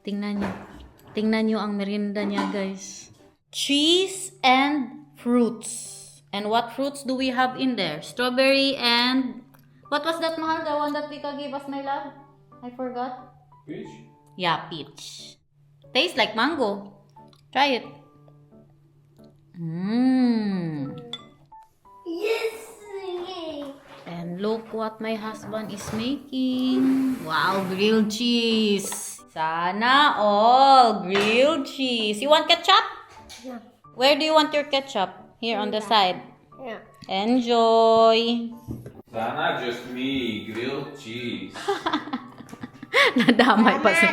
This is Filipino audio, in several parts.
Tingnan nyo. Tingnan nyo ang merienda niya, guys. Cheese and fruits. And what fruits do we have in there? Strawberry and... What was that, Mahal? The one that Tika gave us, my love? I forgot. Peach? Yeah, peach. Tastes like mango. Try it. Mmm. Yes. And look what my husband is making. Wow, grilled cheese. Sana all grilled cheese. You want ketchup? Yeah. Where do you want your ketchup? Here on the side. Yeah. Enjoy. Sana just me, grilled cheese. Nadamay pa si...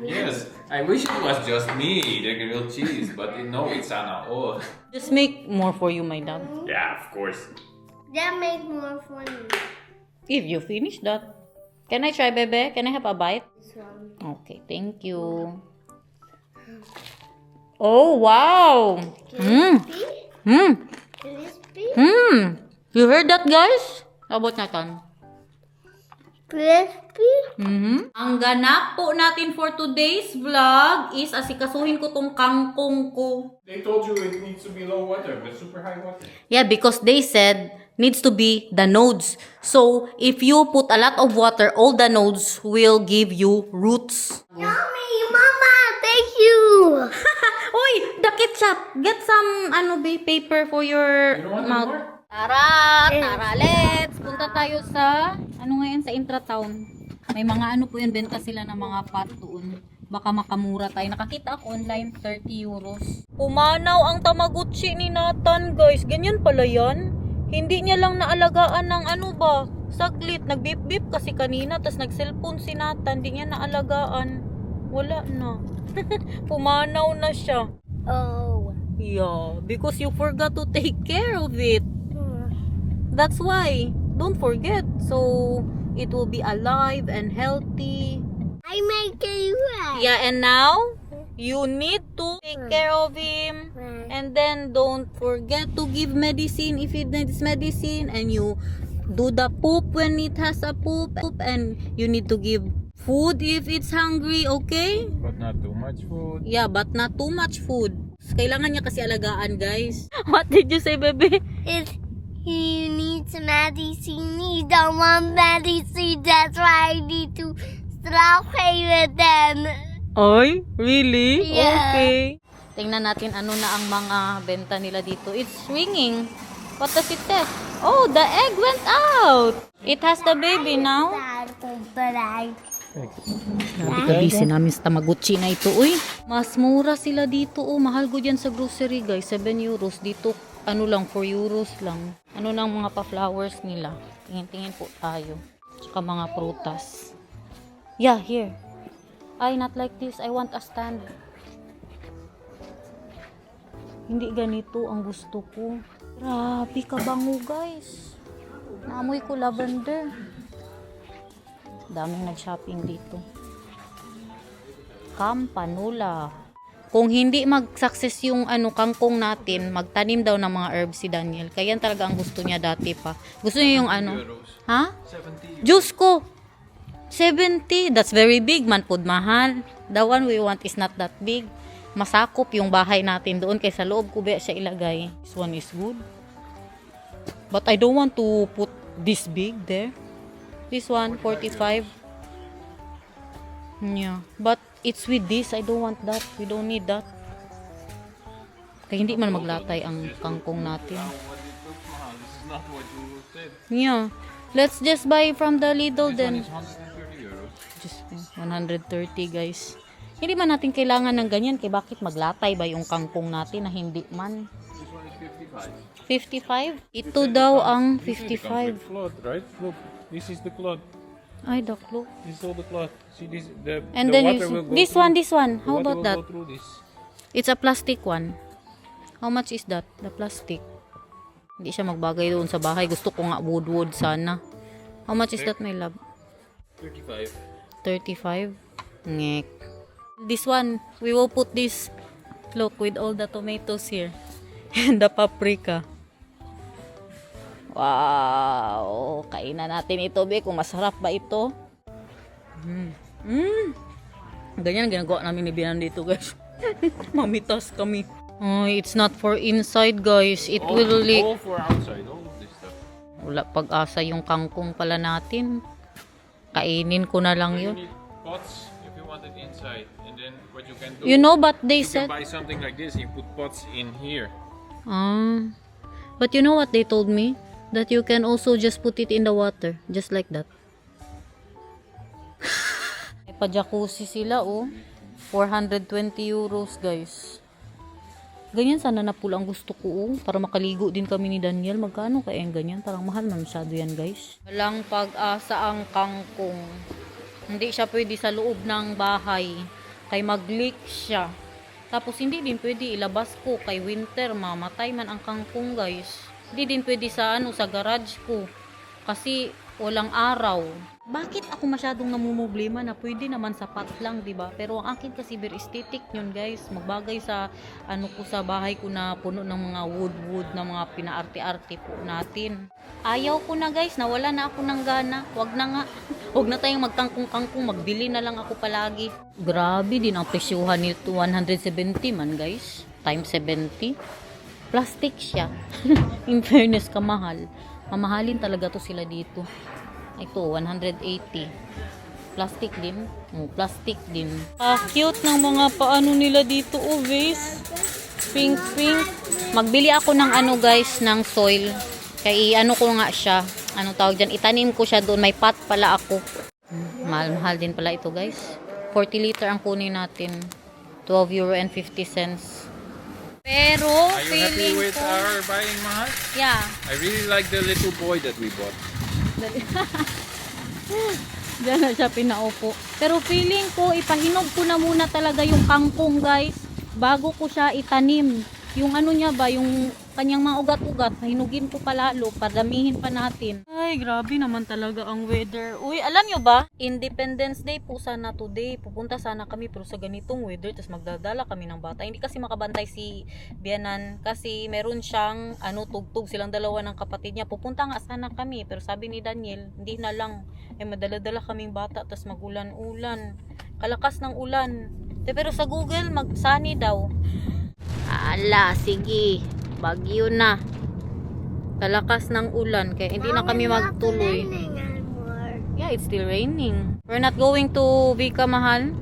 Yes, I wish it was just me, the grilled cheese, but no, it's Sana all. Just make more for you, my love. Yeah, of course. That make more funny. If you finish that. Can I try, bebe? Can I have a bite? This one. Okay, thank you. Oh, wow! Mmm! Mmm! Crispy. Mmm! You heard that, guys? Abot natin. Crispy. Ang ganap po natin for today's vlog is asikasuhin ko tong kangkong ko. They told you it needs to be low water, but super high water. Yeah, because they said needs to be the nodes. So, if you put a lot of water, all the nodes will give you roots. Yummy, Mama. Thank you. Oy, the ketchup. Get some paper for your You don't want mouth. more? Tara, let's. Punta tayo sa, sa Intratown. May mga po yun, benta sila ng mga pot doon. Baka makamura tayo. Nakakita ako online, 30 euros. Pumanaw ang Tamagotchi ni Nathan, guys. Ganyan pala yan. Hindi niya lang naalagaan ng saglit. Nagbip-bip kasi kanina, tas nag-cellphone si Nathan. Hindi niya naalagaan. Wala na. Pumanaw na siya. Oh. Yeah, because you forgot to take care of it. That's why. Don't forget. So, it will be alive and healthy. I make it right. Yeah, and now, you need to take care of him. And then, don't forget to give medicine if it needs medicine. And you do the poop when it has a poop. And you need to give food if it's hungry, okay? But not too much food. Yeah, but not too much food. Kailangan niya kasi alagaan, guys. What did you say, baby? If he needs medicine, he don't want medicine. That's why I need to stop playing with them. Ay, really? Yeah. Okay. Tingnan natin ano na ang mga benta nila dito. It's ringing. What does it say? Oh, the egg went out. It has the baby now. Grabe namin sa Tamagotchi na ito. Uy, mas mura sila dito. Oh, mahal ko dyan sa grocery, guys. 7 euros. Dito, lang, 4 euros lang. Ano nang mga pa-flowers nila. Tingin-tingin po tayo. Tsaka mga prutas. Yeah, here. Ay, not like this. I want a stand. Hindi ganito ang gusto ko. Grabe, kabango, guys. Naamoy ko lavender. Daming nag-shopping dito. Campanula. Kung hindi mag-success yung kangkong natin, magtanim daw ng mga herbs si Daniel. Kaya yan talaga ang gusto niya dati pa. Gusto niya yung Ha? 70. Diyos ko! 70. That's very big, man pod mahal. The one we want is not that big. Masakop yung bahay natin doon kaysa loob ko ba siya ilagay. This one is good. But I don't want to put this big there. This one, 45. Yeah. But it's with this. I don't want that. We don't need that. Kaya hindi man maglatay ang kangkong natin. What it looks mahal. This is not what you said. Yeah. Let's just buy from the Lidl This one then. is 130 euros. Just 130, guys. Hindi man natin kailangan ng ganyan. Kaya bakit maglatay ba yung kangkong natin na hindi man? This one is 55? 55. Ito daw ang This is the 55. complete cloth, right? Look, this is the cloth. Ay, the cloth. This is all the cloth. See this? And the then water will go this through. one. The How water about will that? go through this. It's a plastic one. How much is that? The plastic. Hindi siya magbagay doon sa bahay. Gusto ko nga wood sana. How much is that, my love? 35. 35? Ngek. This one, we will put this. Look, with all the tomatoes here. And the paprika. Wow! Kainan natin ito, be. Kung masarap ba ito? Ganyan ginagawa namin ni Bianan dito, guys. Mamitas kami. Ay, it's not for inside, guys. It will leak. All for outside, all of this stuff. Wala pag-asa yung kangkong pala natin. Kainin ko na lang You yun. need pots if you want it inside. And then what you can do, You know, but they you said... can buy something like this. You put pots in here. But you know what they told me? That you can also just put it in the water. Just like that. May pa-jacuzzi sila, oh. 420 euros, guys. Ganyan sana na pula ang gusto ko, oh. Para makaligo din kami ni Daniel. Magkano kaya yung ganyan? Parang mahal na masyado yan, guys. Walang pag-asa ang kangkong. Hindi siya pwede sa loob ng bahay. Kay mag-leak siya. Tapos hindi din pwede ilabas ko. Kay winter, mamatay man ang kangkong, guys. Hindi din pwede sa sa garage ko. Kasi walang araw. Bakit ako masyadong namumblema na pwede naman sa pot lang, 'di ba? Pero ang akin kasi very aesthetic 'yun, guys. Magbagay sa ko sa bahay ko na puno ng mga wood na mga pinaarte-arte po natin. Ayaw ko na, guys, nawala na ako ng gana. Wag na nga. Wag na tayong magkangkong-kangkong, magbili na lang ako palagi. Grabe din ang presyuhan nito, 170 man, guys. Times 70. Plastic siya. In fairness, kamahal. Mamahalin talaga to sila dito. Ito, 180. Plastic din. Plastic din. Cute ng mga paano nila dito, vase. Pink. Magbili ako ng guys, ng soil. Kaya ko nga siya. Anong tawag dyan? Itanim ko siya doon. May pot pala ako. Mahal din pala ito, guys. 40 liter ang kunin natin. 12 euro and 50 cents. Pero, Are you happy with our buying, Mahal? Yeah. I really like the little boy that we bought. Diyan na siya pinaupo. Pero feeling ko, ipahinog ko na muna talaga yung kangkong, guys. Bago ko siya itanim. Yung niya ba, yung kanyang mga ugat-ugat, hinugin ko palalo, padamihin pa natin. Ay, grabe naman talaga ang weather. Uy, alam nyo ba? Independence Day po sana today. Pupunta sana kami pero sa ganitong weather, tapos magdadala kami ng bata. Hindi kasi makabantay si Bianan kasi meron siyang tugtog silang dalawa ng kapatid niya. Pupunta nga sana kami pero sabi ni Daniel, hindi na lang. Madala-dala kaming bata tapos magulan-ulan. Kalakas ng ulan. Pero sa Google, mag-sunny daw. Ala, sige. Bagyo na. Kalakas ng ulan. Kaya hindi na kami magtuloy. Yeah, it's still raining. We're not going to Vika, Mahal.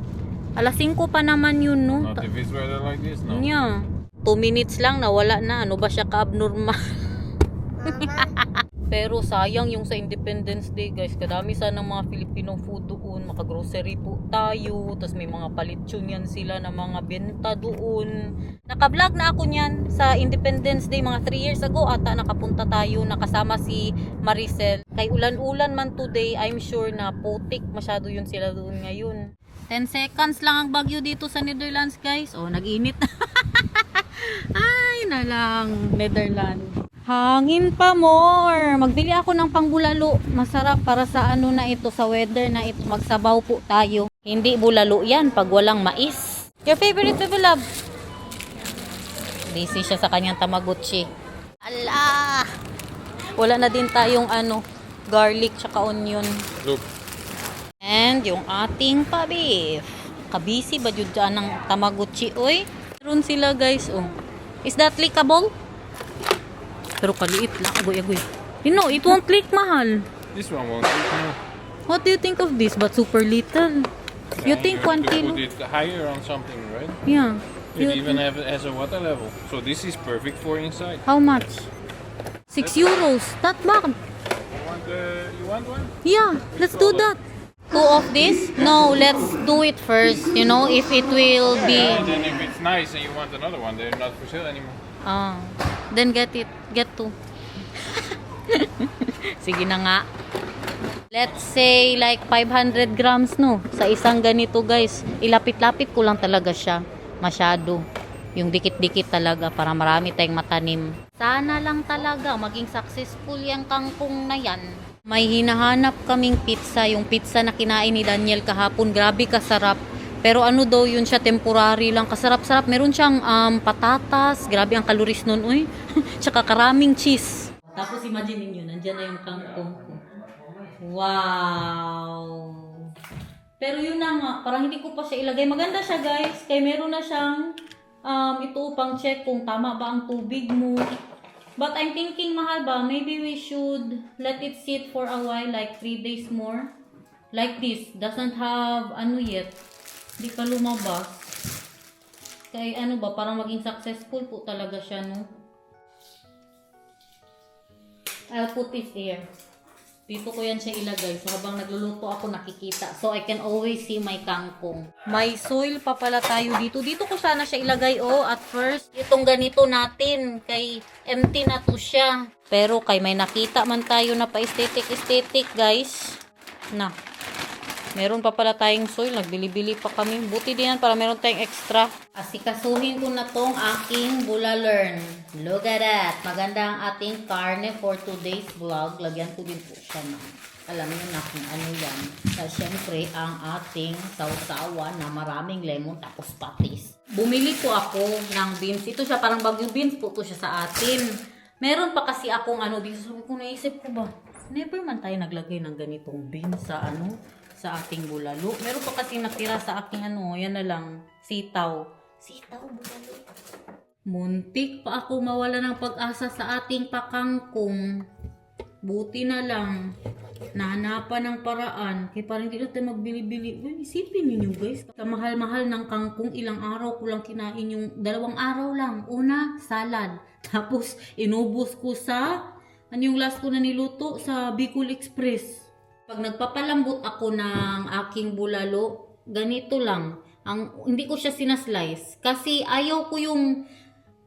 Alas 5 pa naman yun, no? Not if it's weather like this, no? Yeah. 2 minutes lang, nawala na. Ano ba siya ka-abnormal? Pero sayang yung sa Independence Day, guys. Kadami sana ng mga Filipino food doon. Makagrocery po tayo. Tapos may mga palitsyon yan sila na mga benta doon. Naka-vlog na ako niyan sa Independence Day. Mga 3 years ago ata nakapunta tayo. Nakasama si Maricel. Kay ulan-ulan man today, I'm sure na putik masyado yun sila doon ngayon. 10 seconds lang ang bagyo dito sa Netherlands, guys. Oh, nag-init. Ay, nalang Netherlands. Hangin pa more. Magbili ako ng pangbulalo. Masarap para sa na ito, sa weather na ito. Magsabaw po tayo. Hindi bulalo yan pag walang mais. Your favorite love? Busy siya sa kanyang Tamagotchi. Ala! Wala na din tayong garlic tsaka onion. Look. And yung ating pa-beef. Kabisi ba yun dyan ng Tamagotchi? Oy, meron sila, guys. Oh. Is that clickable? Pero kaliit lang. Agoy. You know, it won't click, Mahal. This one won't click, no. What do you think of this? But super little. You think have 1 to kilo? put it higher on something, right? Yeah. It You even think- has a water level. So this is perfect for inside. How much? 6 euros. Not bad. You want one? Yeah, let's do that. 2 of this? No, let's do it first. You know, if it will be... And then if it's nice and you want another one, they're not for sale anymore. Then get it. Get 2. Sige na nga. Let's say like 500 grams, no? Sa isang ganito, guys. Ilapit-lapit ko lang talaga siya. Masyado. Yung dikit-dikit talaga para marami tayong matanim. Sana lang talaga maging successful yung kangkong na yan. May hinahanap kaming pizza. Yung pizza na kinain ni Daniel kahapon. Grabe kasarap. Pero daw yun siya, temporary lang. Kasarap-sarap. Meron siyang patatas. Grabe ang calories nun, uy. Tsaka karaming cheese. Tapos imagine niyo, nandyan na yung kangkong ko. Wow! Pero yun na nga, parang hindi ko pa siya ilagay. Maganda siya guys, kaya meron na siyang ito pang check kung tama ba ang tubig mo. But I'm thinking, mahal ba, maybe we should let it sit for a while, like 3 days more. Like this, doesn't have ano yet, di pa lumabas. Kaya ano ba, parang maging successful po talaga siya, no? I'll put it here. Dito ko yan siya ilagay. So, habang nagluluto ako, nakikita. So, I can always see my kangkong. May soil pa pala tayo dito. Dito ko sana siya ilagay, oh, at first. Itong ganito natin. Kay empty na to siya. Pero, kay may nakita man tayo na pa-aesthetic, guys. Na. Meron pa pala tayong soil. Nagbili-bili pa kami. Buti din yan para meron tayong extra. Asikasuhin ko na tong aking bulalern. Look at that. Maganda ang ating karne for today's vlog. Lagyan ko din po siya na. Alam niyo na kung ano yan. Siyempre, ang ating sausawan na maraming lemon tapos patis. Bumili po ako ng beans. Ito siya, parang bagyong beans po to siya sa atin. Meron pa kasi akong ano dito. Sabi ko, naisip ko ba? Never man tayo naglagay ng ganitong beans sa ano, sa ating bulalo. Meron pa kasi natira sa aking ano, yan na lang, sitaw. Sitaw, bulalo. Muntik pa ako mawala ng pag-asa sa ating pakangkong. Buti na lang, nahanapan ng paraan. Kaya parang hindi natin magbili-bili. Well, isipin niyo guys, sa mahal-mahal ng kangkong, ilang araw ko lang kinain yung 2 araw lang. Una, salad. Tapos, inubos ko sa, ano yung last ko na niluto? Sa Bicol Express. Pag nagpapalambot ako ng aking bulalo, ganito lang. Hindi ko siya sinaslice. Kasi ayaw ko yung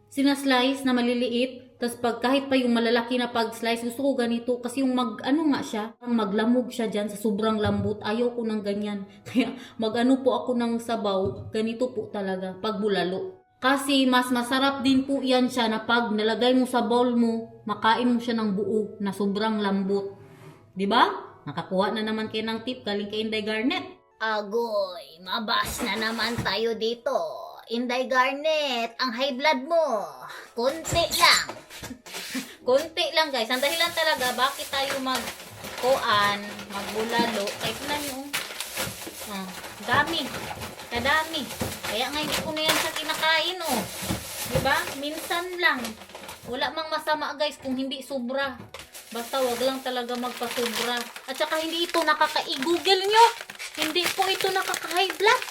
sinaslice na maliliit. Tapos pag kahit pa yung malalaki na pag-slice, gusto ko ganito. Kasi yung maglamog siya dyan sa sobrang lambot. Ayaw ko ng ganyan. Kaya mag-ano po ako ng sabaw. Ganito po talaga pag bulalo. Kasi mas masarap din po yan siya na pag nalagay mo sa bowl mo, makain mo siya ng buo na sobrang lambot. Diba? Nakakuha na naman kayo ng tip galing kay Inday Garnet. Agoy, mabas na naman tayo dito. Inday Garnet, ang high blood mo, konti lang. Konti lang guys. Ang dahilan talaga, bakit tayo magbulalo. Kahit na yung, dami. Kadami. Kaya nga hindi ko na yan sa kinakain, oh. Diba? Minsan lang. Wala mang masama guys kung hindi sobra. Basta wag lang talaga magpasobra. At saka hindi ito i-google nyo. Hindi po ito nakaka-high blood.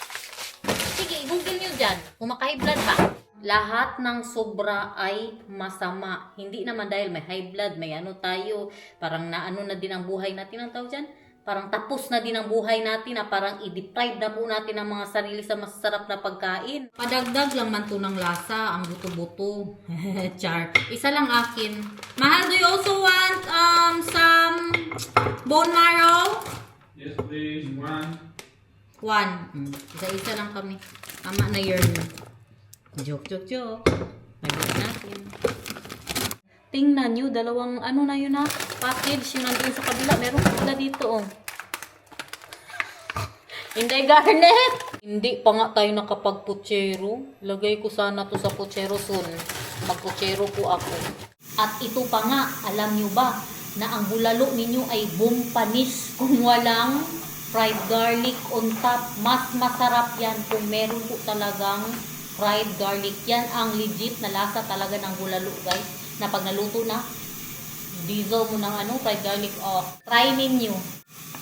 Sige, i-google nyo dyan. Kung maka-high blood ba? Lahat ng sobra ay masama. Hindi naman dahil may high blood, may ano tayo. Parang naano na din ang buhay natin. Ang tawag dyan? Parang tapos na din ang buhay natin na parang i-deprive na po natin ang mga sarili sa masarap na pagkain. Padagdag lang man to ng lasa, ang buto-buto. Char. Isa lang akin. Mahal, do you also want some bone marrow? Yes, please. One. Isa-isa lang kami. Tama na yun. Joke. Lagyan natin. Tingnan nyo, dalawang ano na yun package yung nandun sa kabila. Meron pa pala dito, oh. Inday Garnet! Hindi pa nga tayo nakapag-puchero. Lagay ko sana to sa puchero soon. Mag-puchero po ako. At ito pa nga, alam nyo ba, na ang bulalo ninyo ay bumpanis kung walang fried garlic on top. Mas masarap yan kung meron po talagang fried garlic. Yan ang legit na lasa talaga ng bulalo, guys. Na pag naluto na, diesel mo ng fried garlic. Try ninyo.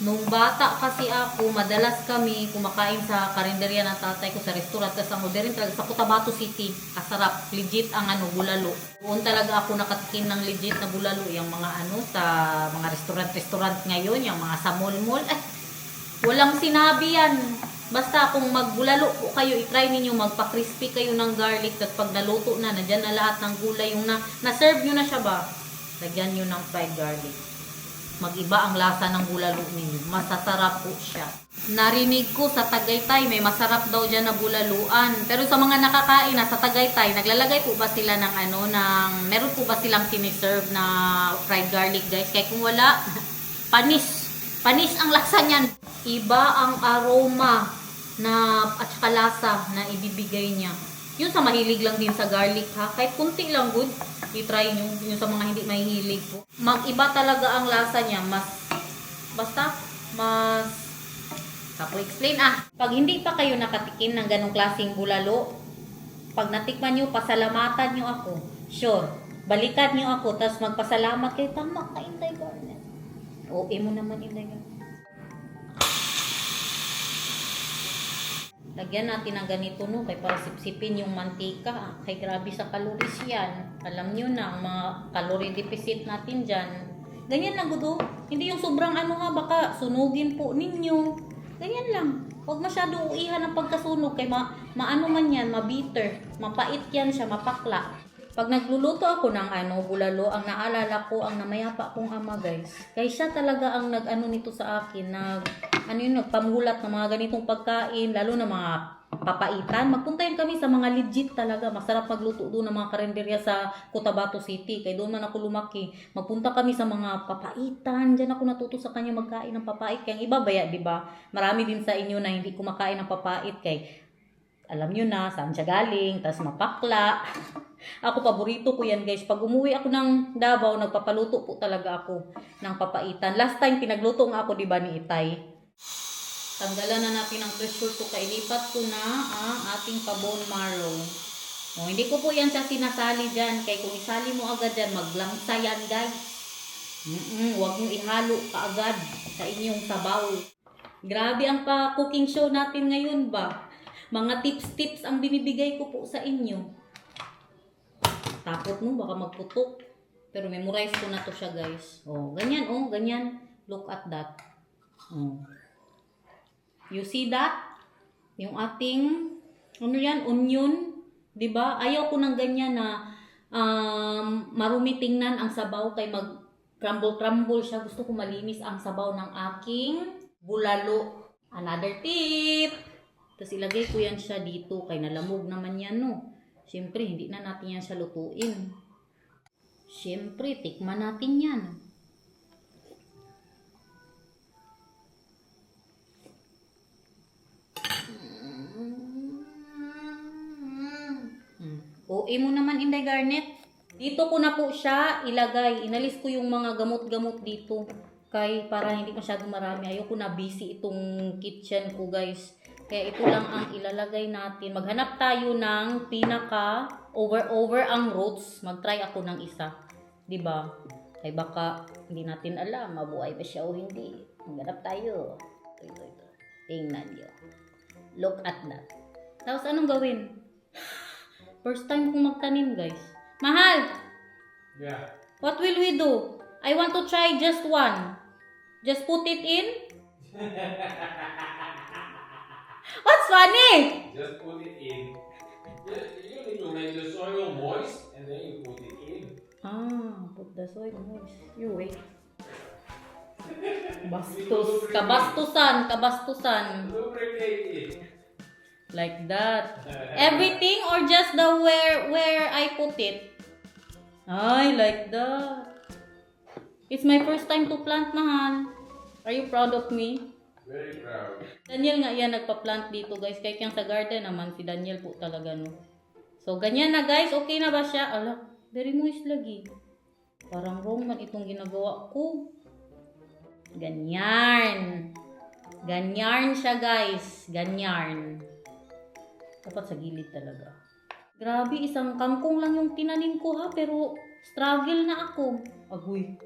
Nung bata kasi ako, madalas kami kumakain sa karinderya ng tatay ko sa restaurant. Kasi ang modern talaga, sa Cotabato City, kasarap. Legit ang bulalo. Doon talaga ako nakatikim ng legit na bulalo. Yung mga sa mga restaurant ngayon, yung mga sa mall-mall. Walang sinabi yan. Basta kung magbulalo po kayo, i-try ninyo, magpa-crispy kayo ng garlic, tapos pag naluto na, nandyan na lahat ng gulay, yung na-serve nyo na siya ba, lagyan nyo ng fried garlic. Mag-iba ang lasa ng bulalo ninyo. Masasarap po siya. Narinig ko sa Tagaytay, may masarap daw dyan na bulaluan. Pero sa mga nakakain na sa Tagaytay, naglalagay po ba sila ng meron po ba silang siniserve na fried garlic, guys? Kaya kung wala, panis ang lasa niyan. Iba ang aroma at saka lasa na ibibigay niya. Yun sa mahilig lang din sa garlic kahit kunti lang good, i-try nyo. Yun sa mga hindi mahilig po. Mag-iba talaga ang lasa niya. Mas Ako explain Pag hindi pa kayo nakatikim ng ganong klaseng bulalo, pag natikman nyo, pasalamatan nyo ako. Sure. Balikan nyo ako, tapos magpasalamat kayo. Tama ka, Inday Garnet. Oo, mo naman, Inday Garnet. Lagyan natin ng ganito, no, kay para sipsipin yung mantika. Kay grabe sa calories yan. Alam nyo na, ang mga calorie deficit natin dyan. Ganyan lang, gudo. Hindi yung sobrang baka sunugin po ninyo. Ganyan lang. Huwag masyado uihan ang pagkasunog. Kay maano man yan, mabitter. Mapait yan siya, mapakla. Pag nagluluto ako ng bulalo, ang naalala ko, ang namayapa kong ama, guys. Kaya siya talaga ang nito sa akin, nagpamulat ng mga ganitong pagkain, lalo na mga papaitan. Magpuntahin kami sa mga legit talaga. Masarap magluto doon ng mga karinderya sa Cotabato City. Kaya doon man ako lumaki. Magpunta kami sa mga papaitan. Diyan ako natuto sa kanya magkain ng papait. Kaya ang iba di ba? Marami din sa inyo na hindi kumakain ng papait. Kaya alam nyo na, saan siya galing, tas mapakla. Ako, paborito ko yan, guys. Pag umuwi ako ng Davao, nagpapaluto po talaga ako ng papaitan. Last time, pinagluto nga ako, di ba, ni Itay. Tanggalan na natin ang pressure cooker. Ilipat ko na ang ating pa-bone marrow. Hindi ko po yan siya sinasali dyan. Kaya kung isali mo agad dyan, maglangsa yan, guys. Huwag nyo ihalo kaagad sa inyong sabaw. Grabe ang pa-cooking show natin ngayon ba? Mga tips ang binibigay ko po sa inyo. Takot mo, baka magputok. Pero memorize ko na to siya, guys. Ganyan, ganyan. Look at that. You see that? Yung ating, onion. Diba? Ayaw ko ng ganyan na marumi tingnan ang sabaw kay mag-crumble siya. Gusto ko malinis ang sabaw ng aking bulalo. Another tip! Tapos ilagay ko yan siya dito kay nalamog naman yan, no? Siyempre, hindi na natin yan siya lutuin. Siyempre, tikman natin yan. OA mo naman, Inday Garnet. Dito ko na po siya ilagay. Inalis ko yung mga gamot-gamot dito. Kay para hindi masyado marami. Ayoko na busy itong kitchen ko, guys. Kaya ito lang ang ilalagay natin. Maghanap tayo ng pinaka over ang roots. Mag-try ako ng isa. Diba? Kaya baka hindi natin alam. Mabuhay ba siya o hindi. Maghanap tayo. Ito. Tingnan nyo. Look at that. Tapos anong gawin? First time kong magtanim, guys. Mahal! Yeah. What will we do? I want to try just one. Just put it in? What's funny? Just put it in. You need to make the soil moist and then you put it in. Put the soil moist. You wait. Kabastusan. Lubricate it. Like that. Everything or just the where I put it? Ay, like that. It's my first time to plant, mahal. Are you proud of me? Very proud. Daniel nga yan nagpa-plant dito, guys. Kaya kaya sa garden naman, si Daniel po talaga, no. So, ganyan na, guys. Okay na ba siya? Ala, very moist lagi. Parang wrong man itong ginagawa ko. Ganyan. Ganyan siya, guys. Ganyan. Dapat sa gilid talaga. Grabe, isang kangkong lang yung tinanim ko, ha. Pero, struggle na ako. Agoy.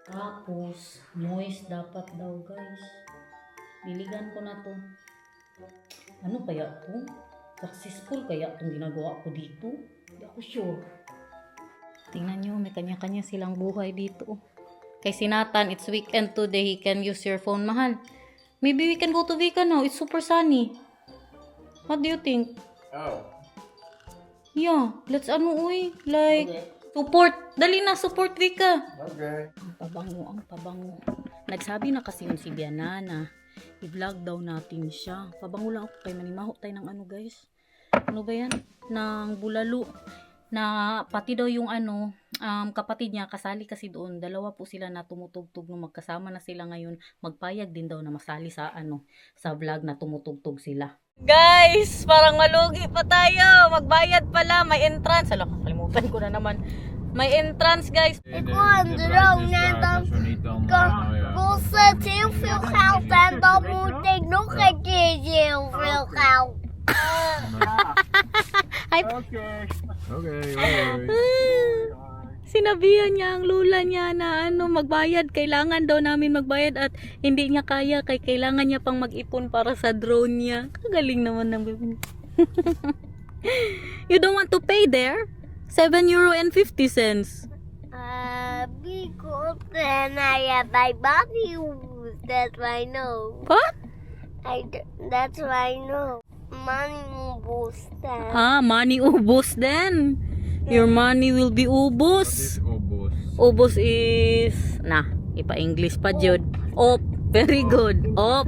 Tapos, moist dapat daw, guys. Diligan ko na to. Ano kaya to? Successful kaya itong ginagawa ko dito? Hindi ako sure. Tingnan nyo, may kanya-kanya silang buhay dito. Kay si Nathan, it's weekend today. He can use your phone, mahal. Maybe we can go to Vika now. It's super sunny. What do you think? Oh. Yeah, let's like, Okay. support. Dali na, support Vika. Okay. Ang pabango. Nagsabi na kasi yung si Diana na i-vlog daw natin siya. Pabango lang ako kay manimaho tayo ng guys. Ano ba yan? Ng bulalo. Na pati daw yung kapatid niya kasali kasi doon. Dalawa po sila na tumutugtog nung magkasama na sila ngayon. Magpayag din daw na masali sa sa vlog na tumutugtog sila. Guys, parang malugi pa tayo. Magbayad pala, may entrance. Ala, kalimutan ko na naman. May entrance, guys. Ik wandel ook net kost het heel veel geld en dan moet ik nog een keertje heel veel geld. Sinabihan niya ang lula niya na magbayad. Kailangan daw namin magbayad at hindi niya kaya. Kailangan niya pang mag-ipon para sa drone niya. Kagaling naman ng bebe. You don't want to pay there? €7.50. Because then I have my money. That's why I know. What? That's why I know. Money will boost that. Money ubos then. Your money will be ubos. Obos. Ubos is ipa-English pa jud. Op, very good. Op.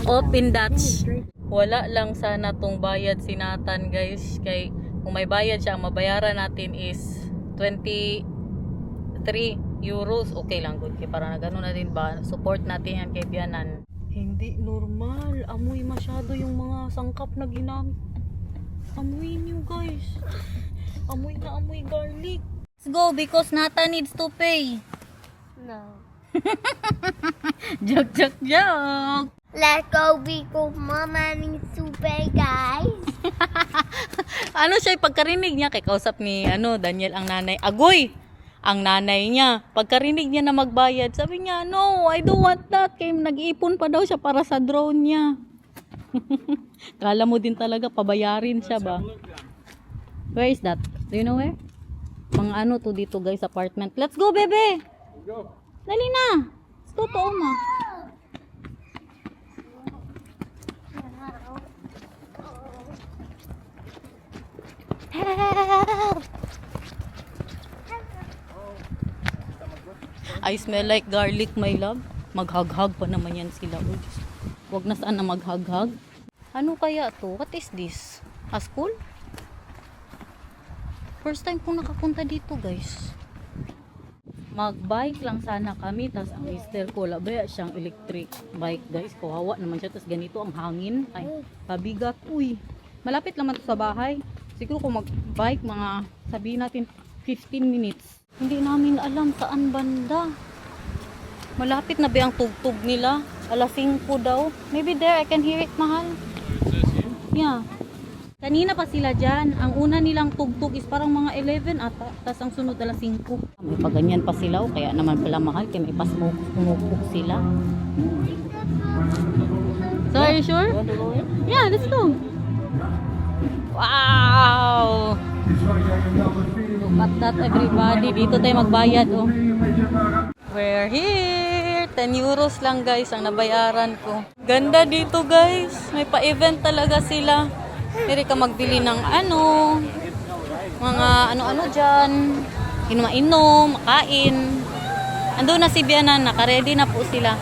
Op in Dutch. Wala lang sana tong bayad si Nathan, guys. Kay kung may bayad siya, ang mabayaran natin is €23. Okay lang, good. Kaya para na gano'n na din ba? Support natin yan kay Bianan. Hindi normal. Amoy masyado yung mga sangkap na ginamit. Amoy niyo, guys. Amoy na amoy garlic. Let's go because Nathan needs to pay. No. Joke. Let's go because Mama needs to pay, guys. Siya, pagkarinig niya, kay kausap ni Daniel ang nanay. Agoy! Ang nanay niya. Pagkarinig niya na magbayad, sabi niya, no, I don't want that. Kaya nag-iipon pa daw siya para sa drone niya. Kala mo din talaga, pabayarin siya ba? Where is that? Do you know where? Mga to dito, guys, apartment. Let's go, bebe! Go. Dali na! Let's go to Oma. Help! I smell like garlic, my love. Maghag-hag pa naman yan sila. Oh, Diyos. Huwag na saan na maghag-hag. Ano kaya to? What is this? A school? First time kong nakapunta dito, guys. Mag-bike lang sana kami. Tapos ang mister ko, labaya siyang electric bike, guys. Kawawa naman siya. Tapos ganito ang hangin. Ay, pabigat. Uy, malapit naman to sa bahay. Siguro kung mag-bike, mga sabihin natin 15 minutes. Hindi namin alam saan banda. Malapit na ba ang tugtog nila? 5:00 daw. Maybe there I can hear it, mahal. Yeah. Kanina pa sila dyan. Ang una nilang tugtog is parang mga 11 ata. Tapos ang sunod 5:00. May paganyan pa sila. Kaya naman pala mahal. Kaya may pasmukok sila. So are you sure? Yeah, let's go. Wow! Look at that, everybody. Dito tayo magbayad, oh. We're here. €10 lang, guys, ang nabayaran ko. Ganda dito, guys. May pa-event talaga sila. Pwede ka magbili ng mga ano-ano dyan. Inom-inom, makain. Ando na si Bianan. Naka-ready na po sila.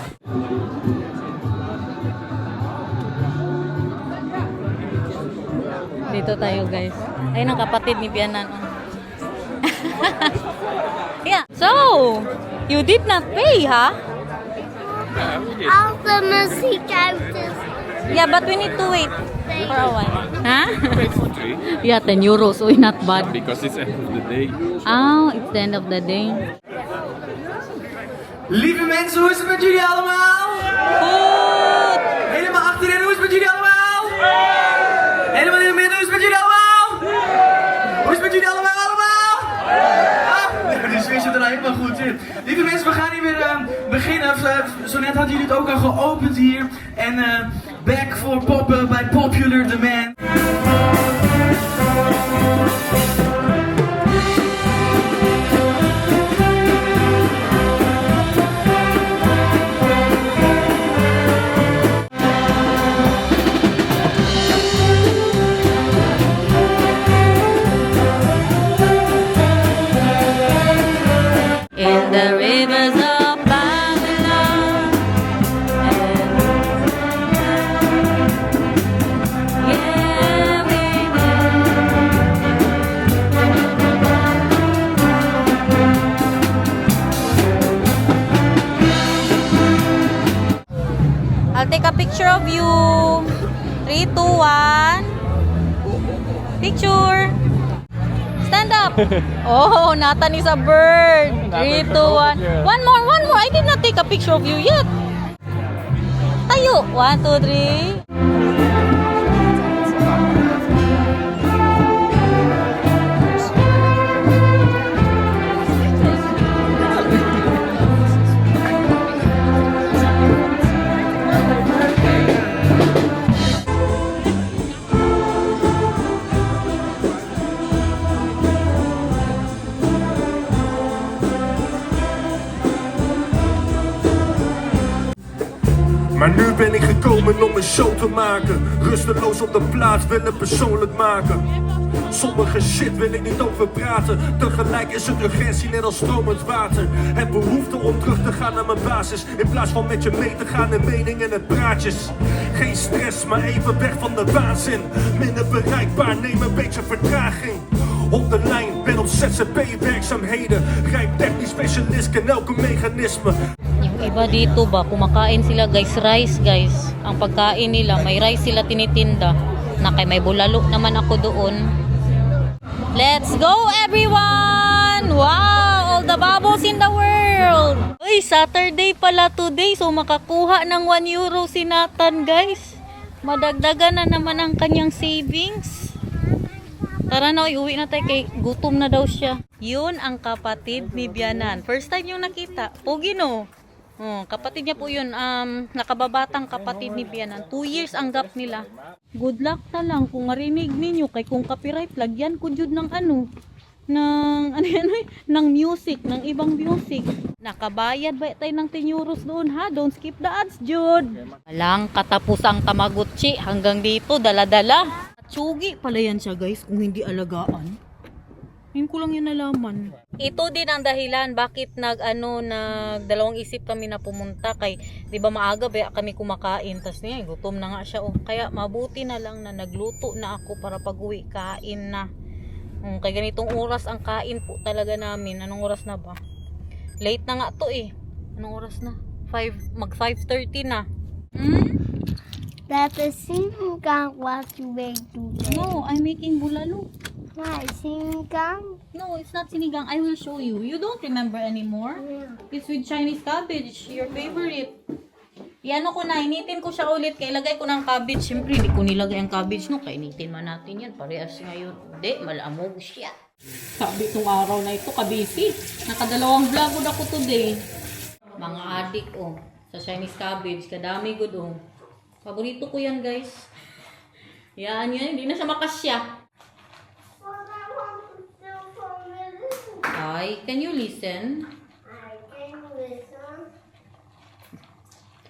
Dito tayo, guys. Ayun ang kapatid ni Bianan. Yeah. So, you did not pay, huh? Yeah, we did. All the music houses. Yeah, but we need to wait for a while. Huh? Paid for 3 Yeah, €10. Uy, not bad. because it's end of the day. Oh, it's the end of the day. Lieve mensen, hoe is het met jullie allemaal? Food! Helemaal achterin, hoe is het met jullie allemaal? Helemaal in het midden, hoe is het met jullie allemaal? Hoe is het met jullie allemaal? De sfeer zit er nou helemaal goed in. Lieve mensen, we gaan hier weer beginnen. Zo net hadden jullie het ook al geopend hier. En back voor poppen bij Popular Demand. In the rivers of Babylon. Yeah, we I'll take a picture of you. 3, 2, 1. Picture. Stand up. Oh, Nathan is a bird. 3, 2, 1. One more. I did not take a picture of you yet. Tayo. 1, 2, 3. Maar nu ben ik gekomen om een show te maken. Rusteloos op de plaats, wil het persoonlijk maken. Sommige shit wil ik niet over praten. Tegelijk is het urgentie net als stromend water. Heb behoefte om terug te gaan naar mijn basis. In plaats van met je mee te gaan in meningen en praatjes. Geen stress, maar even weg van de waanzin. Minder bereikbaar, neem een beetje vertraging. Op de lijn, ben op ZZP-werkzaamheden. Rijtechnisch specialist, ken elke mechanisme. Yung iba dito ba, kumakain sila guys, rice guys. Ang pagkain nila, may rice sila tinitinda. Na kay may bulalo naman ako doon. Let's go everyone! Wow! All the bubbles in the world! Uy, Saturday pala today. So makakuha ng 1 euro si Nathan guys. Madagdagan na naman ang kanyang savings. Tara na, uwi na tayo kay gutom na daw siya. Yun ang kapatid ni Bianan. First time yung nakita. Pogi no? Oh, kapatid niya po yun. Nakababatang kapatid ni Bianan. 2 years ang gap nila. Good luck na lang kung marinig ninyo. Kay kung copyright, lagyan ko jud ng ng music, ng ibang music. Nakabayad ba tayo ng 10 euros doon ha? Don't skip the ads, Jude. Walang katapusang Tamagotchi. Hanggang dito, dala-dala. Tsugi pala yan siya guys, kung hindi alagaan. Ngayon ko lang yun nalaman. Ito din ang dahilan bakit nagdalawang isip kami na pumunta kay, di ba maaga ba kami kumakain, tas niya, gutom na nga siya. Oh. Kaya mabuti na lang na nagluto na ako para pag-uwi kain na. Kay ganitong oras ang kain po talaga namin. Anong oras na ba? Late na nga to eh. Anong oras na? 5:30 na. That is sinigang what you make today. No, I'm making bulalo. Why sinigang? No, it's not sinigang. I will show you. You don't remember anymore? Yeah. It's with Chinese cabbage, your favorite. Iano ko na, initin ko siya ulit. Kaya ilagay ko ng cabbage. Siyempre, hindi ko nilagay ang cabbage. No, kaya initin man natin yan. Parehas ngayon. Hindi, malamog siya. Sabi itong araw na ito, kabisi. Nakadalawang vlog ako today. Mga adik, oh. Sa Chinese cabbage. Kadami good, oh. Paborito ko yan, guys. Yan, hindi na siya makasya. Hi, can you listen? I can listen.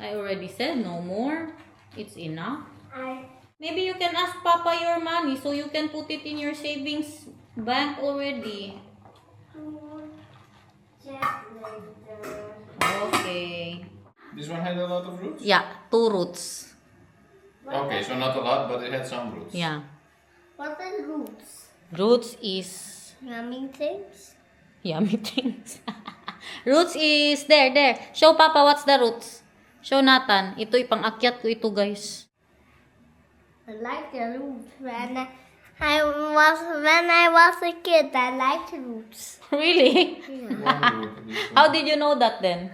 I already said no more. It's enough. I Maybe you can ask Papa your money so you can put it in your savings bank already. check later. Okay. This one had a lot of roots? Yeah, 2 roots. Okay, so not a lot, but it had some roots. Yeah. What are roots? Roots is Yummy things. yummy things. Roots is there. Show Papa what's the roots. Show Nathan. Ito ipang-akyat ko ito, guys. I like the roots. When I was a kid, I liked roots. Really? One root, this one. How did you know that then?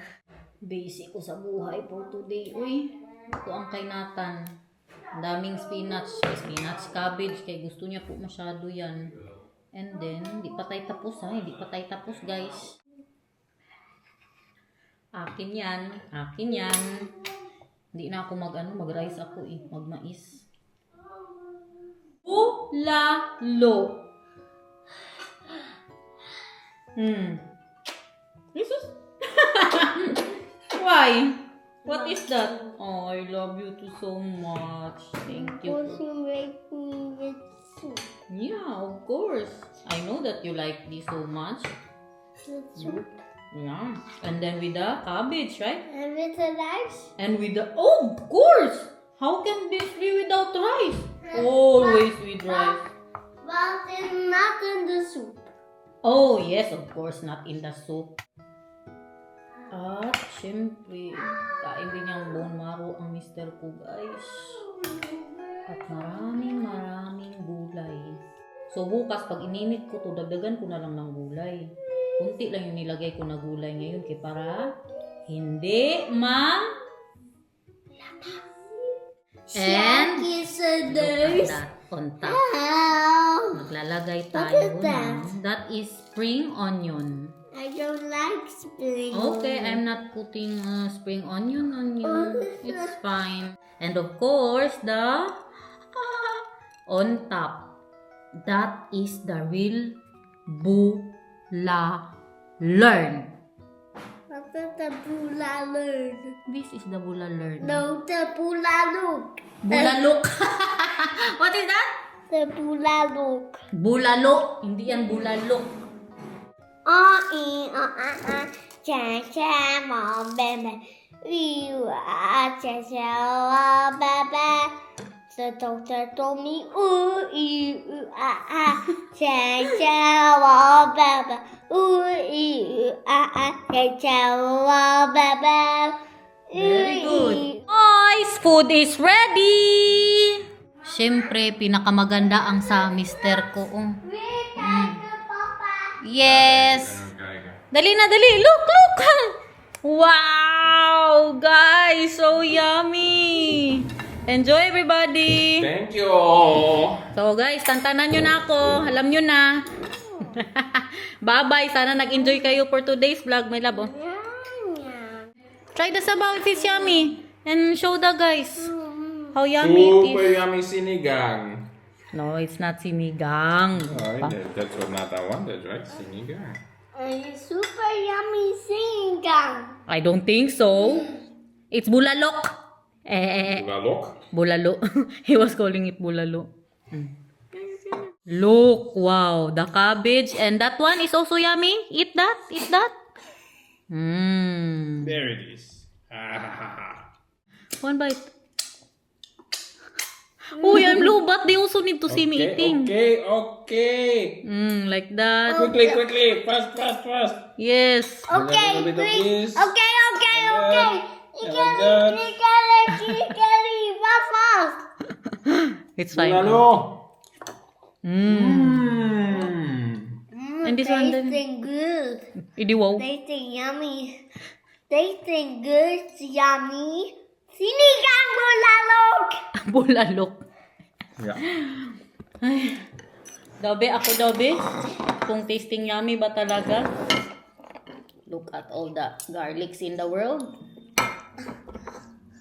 Basic ko sa buhay for today. Uy, ito ang kay Nathan. Ang daming spinach, cabbage, kay gusto niya po masyado yan. And then, hindi pa tayo tapos ha, hindi pa tayo tapos guys. Akin yan. Hindi na ako mag-rice ako eh, mag-mais. Bulalo. Jesus. Why? What is that? Oh, I love you too so much. Thank you. Because you make me with soup. Yeah, of course. I know that you like this so much. With soup. Yeah. And then with the cabbage, right? And with the rice. And with the... Oh, of course! How can this be without rice? Always with rice. But it's not in the soup. Oh, yes, of course, not in the soup. At, syempre, kain din niyang bone marrow ang mister ko, guys. At maraming gulay. So bukas pag ininit ko to, dagdagan ko na lang ng gulay. Kunti lang yung nilagay ko na gulay ngayon kay para hindi And look at that on top. Wow. Maglalagay Look tayo at that. that is spring onion. I don't like spring. Okay, I'm not putting spring onion on you. It's fine. And of course, the on top. That is the real Bulalern. What is the bulalurd? This is the Bulalern. No, the bulaluk. Bulalok. What is that? The bulaluk. Bulalo. Hindi yan bulalok. Cha cha mom baby. You are cha cha baby. The doctor told me cha cha baby. Cha cha baby. Very good. Guys, food is ready! Siyempre, pinakamaganda ang sa mister ko. Oh. Yes! Dali na, dali! Look, look! Wow! Guys, so yummy! Enjoy, everybody! Thank you. So guys, tantanan nyo na ako. Alam nyo na. Bye-bye. Sana nag-enjoy kayo for today's vlog. My love, oh. Try the sabaw. It is yummy. And show the guys how yummy it Super is. yummy sinigang. No, it's not sinigang. That's what Nata wanted, right? Sinigang. Super yummy singing. I don't think so. It's bulalok. Bulalok. Bulalo. He was calling it bulalo. Look, wow, the cabbage and that one is also yummy. Eat that, eat that. There it is. One bite. Oh, I'm low, but they also need to see me eating. Okay. Like that. Quickly. Fast. Yes. Okay, A little bit of please. this. Okay. And that. Fast. It's fine. Bulalo. And this one then? Tasting good. Idi wow. Tasting yummy. Tasting good. Yummy. Sinigang bulalok. Bulalok. Yeah. Dobe, ako dobe. Kung tasting yummy ba talaga? Look at all the garlics in the world.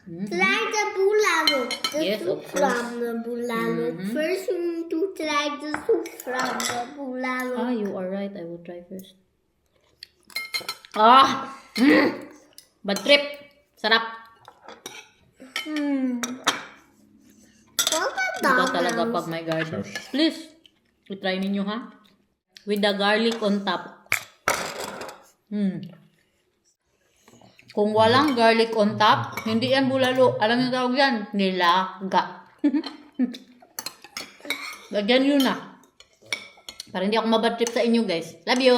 Try the bulalok. The Yes, soup of course. from the bulalok. First, you need to try the soup from the bulalok. Ah, you are right. I will try first. Bad trip. Sarap. Ito talaga pag may garlic. Please, try ninyo ha. With the garlic on top. Kung walang garlic on top, hindi yan bulalo. Alam niyo tawag yan? Nilaga. Lagyan nyo na. Para hindi ako mabad trip sa inyo guys. Love you!